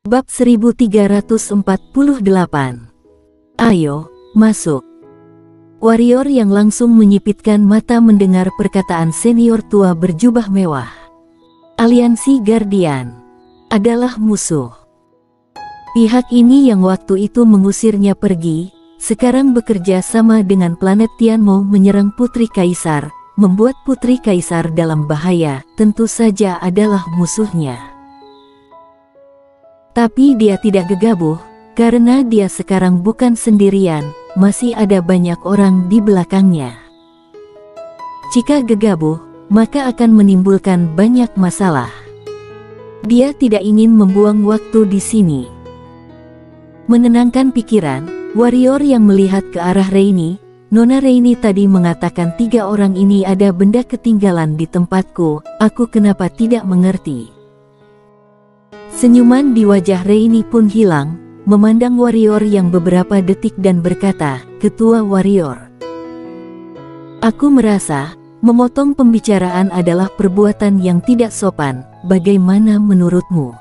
Bab 1348. Ayo, masuk. Warrior yang langsung menyipitkan mata mendengar perkataan senior tua berjubah mewah. Aliansi Guardian adalah musuh. Pihak ini yang waktu itu mengusirnya pergi, sekarang bekerja sama dengan planet Tianmo menyerang Putri Kaisar, membuat Putri Kaisar dalam bahaya, tentu saja adalah musuhnya. Tapi dia tidak gegabah, karena dia sekarang bukan sendirian, masih ada banyak orang di belakangnya. Jika gegabah, maka akan menimbulkan banyak masalah. Dia tidak ingin membuang waktu di sini. Menenangkan pikiran, warrior yang melihat ke arah Reini, Nona Reini tadi mengatakan 3 orang ini ada benda ketinggalan di tempatku, aku kenapa tidak mengerti. Senyuman di wajah Reini pun hilang, memandang warrior yang beberapa detik dan berkata, "Ketua warrior, aku merasa, memotong pembicaraan adalah perbuatan yang tidak sopan, bagaimana menurutmu?"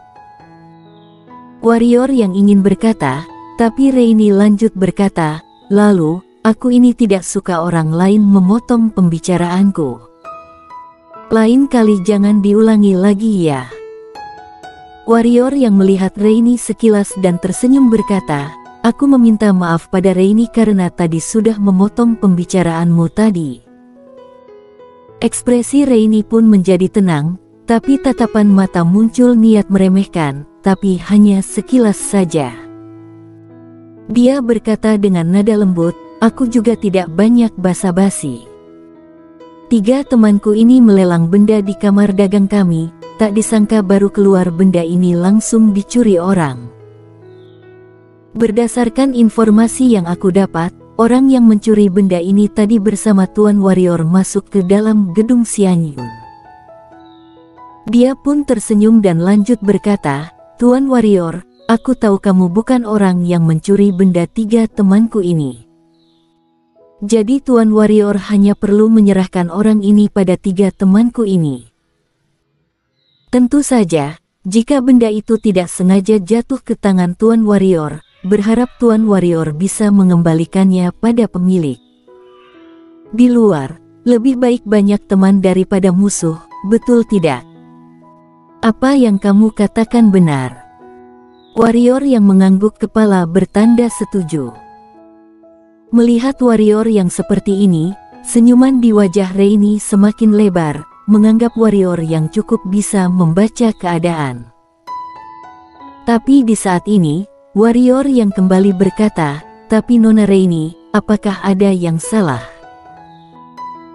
Warrior yang ingin berkata, tapi Reini lanjut berkata, "Lalu, aku ini tidak suka orang lain memotong pembicaraanku. Lain kali jangan diulangi lagi ya." Warrior yang melihat Reini sekilas dan tersenyum berkata, "Aku meminta maaf pada Reini karena tadi sudah memotong pembicaraanmu tadi." Ekspresi Reini pun menjadi tenang, tapi tatapan mata muncul niat meremehkan, tapi hanya sekilas saja. Dia berkata dengan nada lembut, "Aku juga tidak banyak basa-basi. 3 temanku ini melelang benda di kamar dagang kami, tak disangka baru keluar benda ini langsung dicuri orang. Berdasarkan informasi yang aku dapat, orang yang mencuri benda ini tadi bersama Tuan Warrior masuk ke dalam gedung Xianyun." Dia pun tersenyum dan lanjut berkata, "Tuan Warrior, aku tahu kamu bukan orang yang mencuri benda 3 temanku ini. Jadi Tuan Warrior hanya perlu menyerahkan orang ini pada 3 temanku ini. Tentu saja, jika benda itu tidak sengaja jatuh ke tangan Tuan Warrior, berharap Tuan Warrior bisa mengembalikannya pada pemilik. Di luar, lebih baik banyak teman daripada musuh, betul tidak? Apa yang kamu katakan benar." Warrior yang mengangguk kepala bertanda setuju. Melihat warrior yang seperti ini, senyuman di wajah Reini semakin lebar, menganggap warrior yang cukup bisa membaca keadaan. Tapi di saat ini, warrior yang kembali berkata, "Tapi Nona Reini, apakah ada yang salah?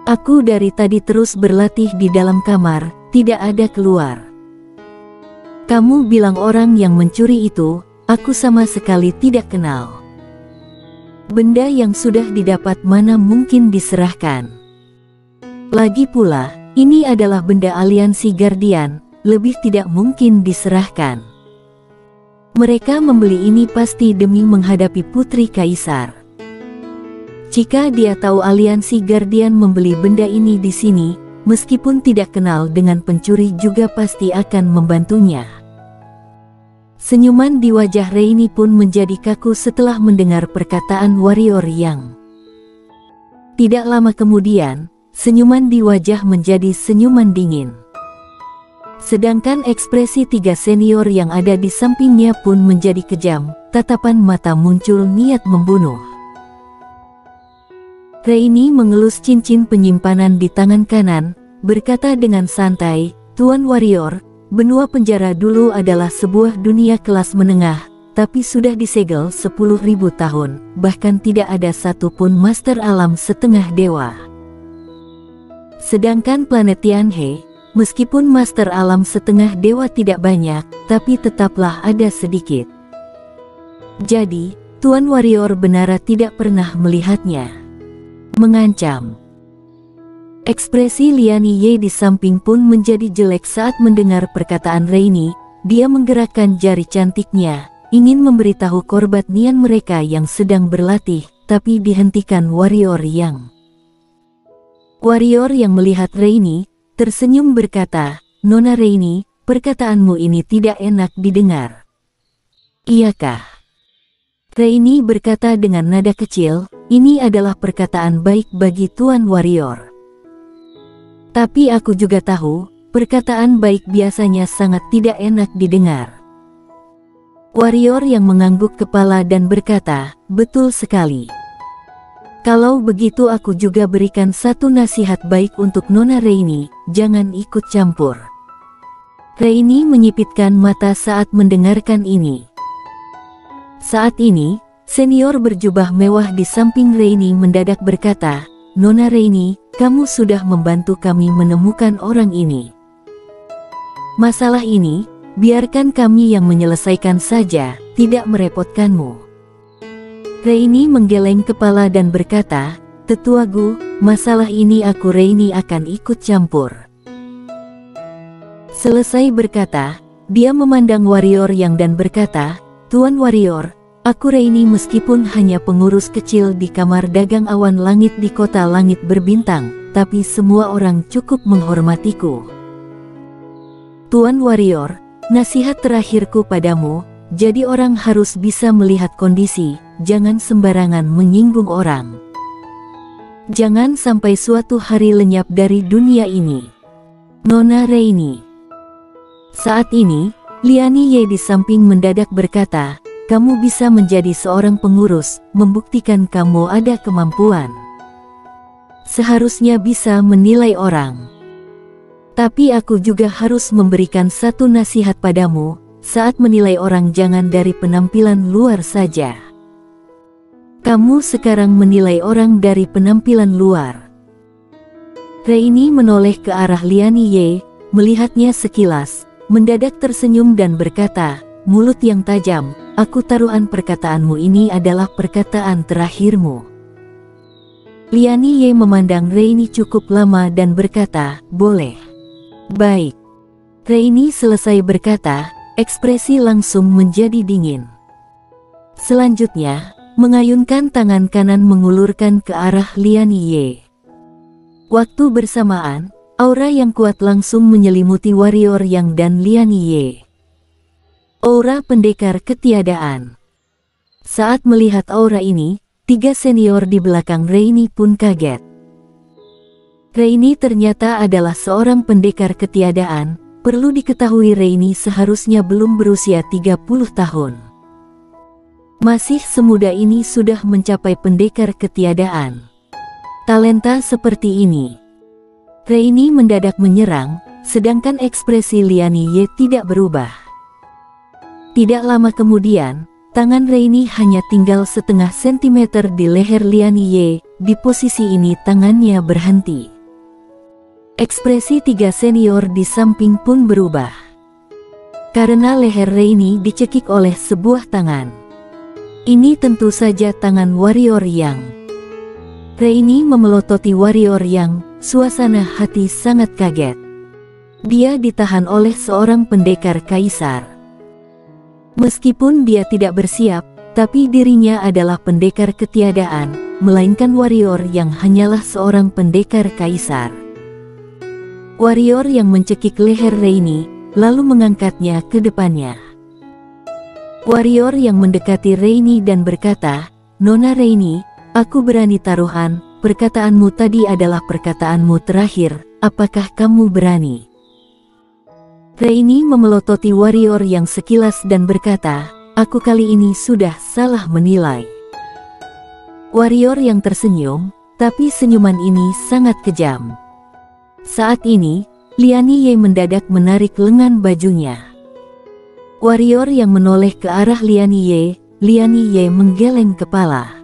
Aku dari tadi terus berlatih di dalam kamar, tidak ada keluar. Kamu bilang orang yang mencuri itu, aku sama sekali tidak kenal. Benda yang sudah didapat mana mungkin diserahkan. Lagi pula, ini adalah benda aliansi Guardian, lebih tidak mungkin diserahkan. Mereka membeli ini pasti demi menghadapi Putri Kaisar. Jika dia tahu aliansi Guardian membeli benda ini di sini, meskipun tidak kenal dengan pencuri juga pasti akan membantunya." Senyuman di wajah Reini pun menjadi kaku setelah mendengar perkataan warrior yang. Tidak lama kemudian, senyuman di wajah menjadi senyuman dingin. Sedangkan ekspresi 3 senior yang ada di sampingnya pun menjadi kejam, tatapan mata muncul niat membunuh. Reini mengelus cincin penyimpanan di tangan kanan, berkata dengan santai, "Tuan Warrior, benua penjara dulu adalah sebuah dunia kelas menengah, tapi sudah disegel 10.000 tahun, bahkan tidak ada satupun master alam setengah dewa. Sedangkan planet Tianhe, meskipun master alam setengah dewa tidak banyak, tapi tetaplah ada sedikit. Jadi, Tuan Warrior benar tidak pernah melihatnya." Mengancam. Ekspresi Liani Ye di samping pun menjadi jelek saat mendengar perkataan Reini. Dia menggerakkan jari cantiknya, ingin memberitahu korban nian mereka yang sedang berlatih, tapi dihentikan warrior yang. Warrior yang melihat Reini, tersenyum berkata, "Nona Reini, perkataanmu ini tidak enak didengar. Iyakah? Raini berkata dengan nada kecil, ini adalah perkataan baik bagi Tuan Warrior. Tapi aku juga tahu, perkataan baik biasanya sangat tidak enak didengar. Warrior yang mengangguk kepala dan berkata, betul sekali. Kalau begitu aku juga berikan satu nasihat baik untuk Nona Raini, jangan ikut campur. Raini menyipitkan mata saat mendengarkan ini. Saat ini, senior berjubah mewah di samping Raini mendadak berkata, Nona Raini, kamu sudah membantu kami menemukan orang ini. Masalah ini, biarkan kami yang menyelesaikan saja, tidak merepotkanmu. Raini menggeleng kepala dan berkata, Tetuagu, masalah ini aku Raini akan ikut campur. Selesai berkata, dia memandang Warrior yang dan berkata, Tuan Warrior, aku Raini meskipun hanya pengurus kecil di kamar dagang awan langit di kota langit berbintang, tapi semua orang cukup menghormatiku. Tuan Warrior, nasihat terakhirku padamu, jadi orang harus bisa melihat kondisi, jangan sembarangan menyinggung orang. Jangan sampai suatu hari lenyap dari dunia ini. Nona Raini. Saat ini, Liani Ye di samping mendadak berkata, kamu bisa menjadi seorang pengurus, membuktikan kamu ada kemampuan. Seharusnya bisa menilai orang. Tapi aku juga harus memberikan satu nasihat padamu, saat menilai orang jangan dari penampilan luar saja. Kamu sekarang menilai orang dari penampilan luar. Raini menoleh ke arah Liani Ye, melihatnya sekilas, mendadak tersenyum dan berkata, mulut yang tajam, aku taruhan perkataanmu ini adalah perkataan terakhirmu. Liani Ye memandang Raini cukup lama dan berkata, boleh. Baik. Raini selesai berkata, ekspresi langsung menjadi dingin. Selanjutnya, mengayunkan tangan kanan mengulurkan ke arah Liani Ye. Waktu bersamaan, aura yang kuat langsung menyelimuti Warrior Yang dan Liani Ye. Aura pendekar ketiadaan. Saat melihat aura ini, tiga senior di belakang Raini pun kaget. Raini ternyata adalah seorang pendekar ketiadaan, perlu diketahui Raini seharusnya belum berusia 30 tahun. Masih semuda ini sudah mencapai pendekar ketiadaan. Talenta seperti ini. Raini mendadak menyerang, sedangkan ekspresi Liani Ye tidak berubah. Tidak lama kemudian, tangan Raini hanya tinggal setengah sentimeter di leher Liani Ye, di posisi ini tangannya berhenti. Ekspresi tiga senior di samping pun berubah. Karena leher Raini dicekik oleh sebuah tangan. Ini tentu saja tangan Warrior Yang. Raini memelototi Warrior Yang, suasana hati sangat kaget. Dia ditahan oleh seorang pendekar kaisar. Meskipun dia tidak bersiap, tapi dirinya adalah pendekar ketiadaan, melainkan Warrior Yang hanyalah seorang pendekar kaisar. Warrior yang mencekik leher Raini, lalu mengangkatnya ke depannya. Warrior yang mendekati Raini dan berkata, Nona Raini, aku berani taruhan, perkataanmu tadi adalah perkataanmu terakhir, apakah kamu berani? Raini memelototi Warrior yang sekilas dan berkata, aku kali ini sudah salah menilai. Warrior yang tersenyum, tapi senyuman ini sangat kejam. Saat ini, Liani Ye mendadak menarik lengan bajunya. Warrior yang menoleh ke arah Liani Ye menggeleng kepala.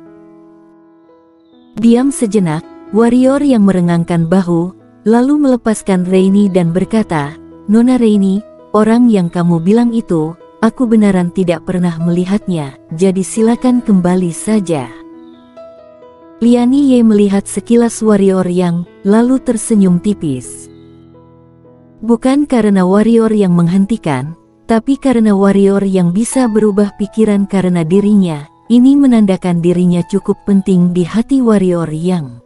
Diam sejenak, Warrior yang merengangkan bahu, lalu melepaskan Raini dan berkata, Nona Raini, orang yang kamu bilang itu, aku beneran tidak pernah melihatnya, jadi silakan kembali saja. Liani Ye melihat sekilas Warrior Yang, lalu tersenyum tipis. Bukan karena Warrior Yang menghentikan, tapi karena Warrior Yang bisa berubah pikiran karena dirinya, ini menandakan dirinya cukup penting di hati Warrior Yang.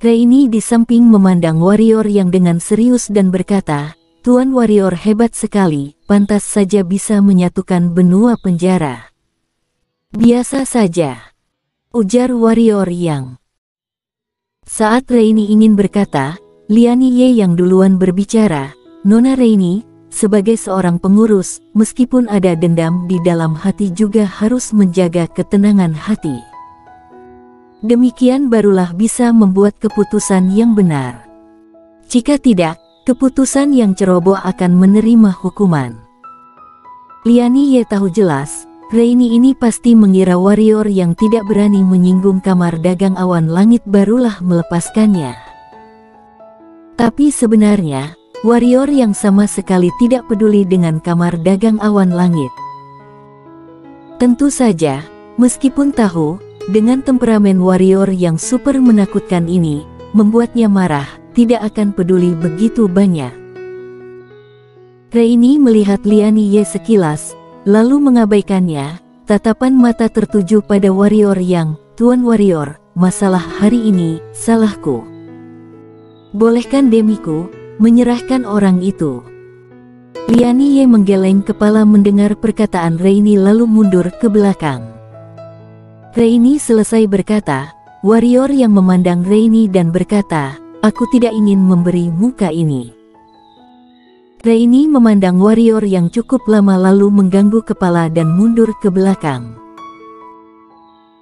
Raini di samping memandang Warrior Yang dengan serius dan berkata, Tuan Warrior hebat sekali, pantas saja bisa menyatukan benua penjara. Biasa saja, ujar Warrior Yang. Saat Raini ingin berkata, Lian Ye yang duluan berbicara, Nona Raini, sebagai seorang pengurus, meskipun ada dendam di dalam hati juga harus menjaga ketenangan hati. Demikian barulah bisa membuat keputusan yang benar. Jika tidak, keputusan yang ceroboh akan menerima hukuman. Lian Ye tahu jelas, Raini ini pasti mengira Warrior yang tidak berani menyinggung kamar dagang awan langit barulah melepaskannya. Tapi sebenarnya, Warrior yang sama sekali tidak peduli dengan kamar dagang awan langit. Tentu saja, meskipun tahu, dengan temperamen Warrior yang super menakutkan ini, membuatnya marah, tidak akan peduli begitu banyak. Raini melihat Lian Ye sekilas, lalu mengabaikannya. Tatapan mata tertuju pada Warrior Yang. Tuan Warrior, masalah hari ini, salahku. Bolehkan demiku menyerahkan orang itu? Lian Ye menggeleng kepala mendengar perkataan Raini lalu mundur ke belakang. Raini selesai berkata, Warrior yang memandang Raini dan berkata, aku tidak ingin memberi muka ini. Raini memandang Warrior yang cukup lama lalu mengganggu kepala dan mundur ke belakang.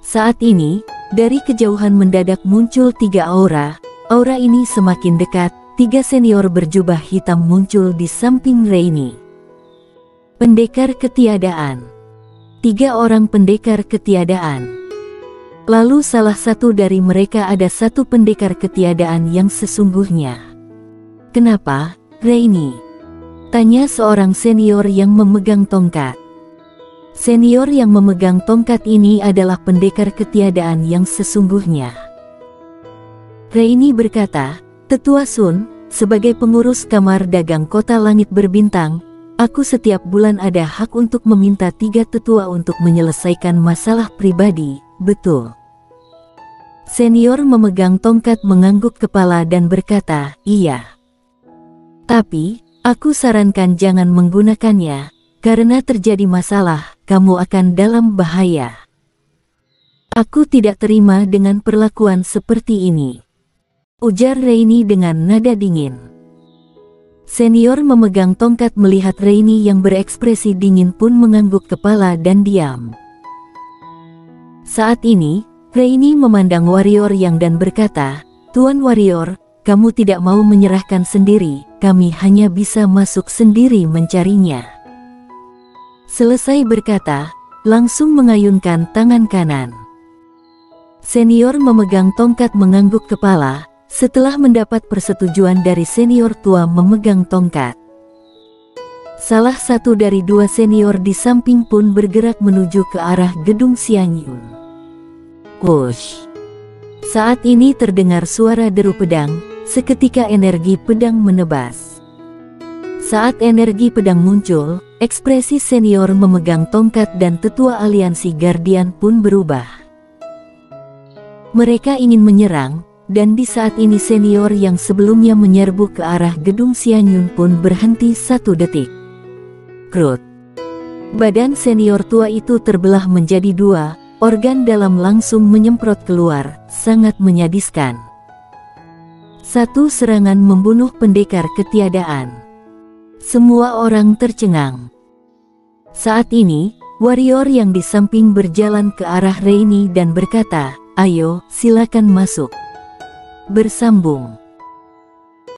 Saat ini, dari kejauhan mendadak muncul 3 aura. Aura ini semakin dekat, 3 senior berjubah hitam muncul di samping Raini. Pendekar ketiadaan. 3 orang pendekar ketiadaan. Lalu salah satu dari mereka ada satu pendekar ketiadaan yang sesungguhnya. Kenapa, Raini? Tanya seorang senior yang memegang tongkat. Senior yang memegang tongkat ini adalah pendekar ketiadaan yang sesungguhnya. Raini berkata, Tetua Sun, sebagai pengurus kamar dagang kota langit berbintang, aku setiap bulan ada hak untuk meminta 3 tetua untuk menyelesaikan masalah pribadi, betul? Senior memegang tongkat mengangguk kepala dan berkata, iya. Tapi, aku sarankan jangan menggunakannya, karena terjadi masalah, kamu akan dalam bahaya. Aku tidak terima dengan perlakuan seperti ini, ujar Raini dengan nada dingin. Senior memegang tongkat melihat Raini yang berekspresi dingin pun mengangguk kepala dan diam. Saat ini, Raini memandang Warrior Yang dan berkata, Tuan Warrior, kamu tidak mau menyerahkan sendiri, kami hanya bisa masuk sendiri mencarinya. Selesai berkata, langsung mengayunkan tangan kanan. Senior memegang tongkat mengangguk kepala, setelah mendapat persetujuan dari senior tua memegang tongkat. Salah satu dari 2 senior di samping pun bergerak menuju ke arah gedung Xianyun. Wush! Saat ini terdengar suara deru pedang, seketika energi pedang menebas. Saat energi pedang muncul, ekspresi senior memegang tongkat dan tetua aliansi Guardian pun berubah. Mereka ingin menyerang, dan di saat ini senior yang sebelumnya menyerbu ke arah gedung Xianyun pun berhenti 1 detik. Krut! Badan senior tua itu terbelah menjadi 2. Organ dalam langsung menyemprot keluar, sangat menyadiskan. 1 serangan membunuh pendekar ketiadaan. Semua orang tercengang. Saat ini, Warrior yang di samping berjalan ke arah Raini dan berkata, ayo, silakan masuk. Bersambung.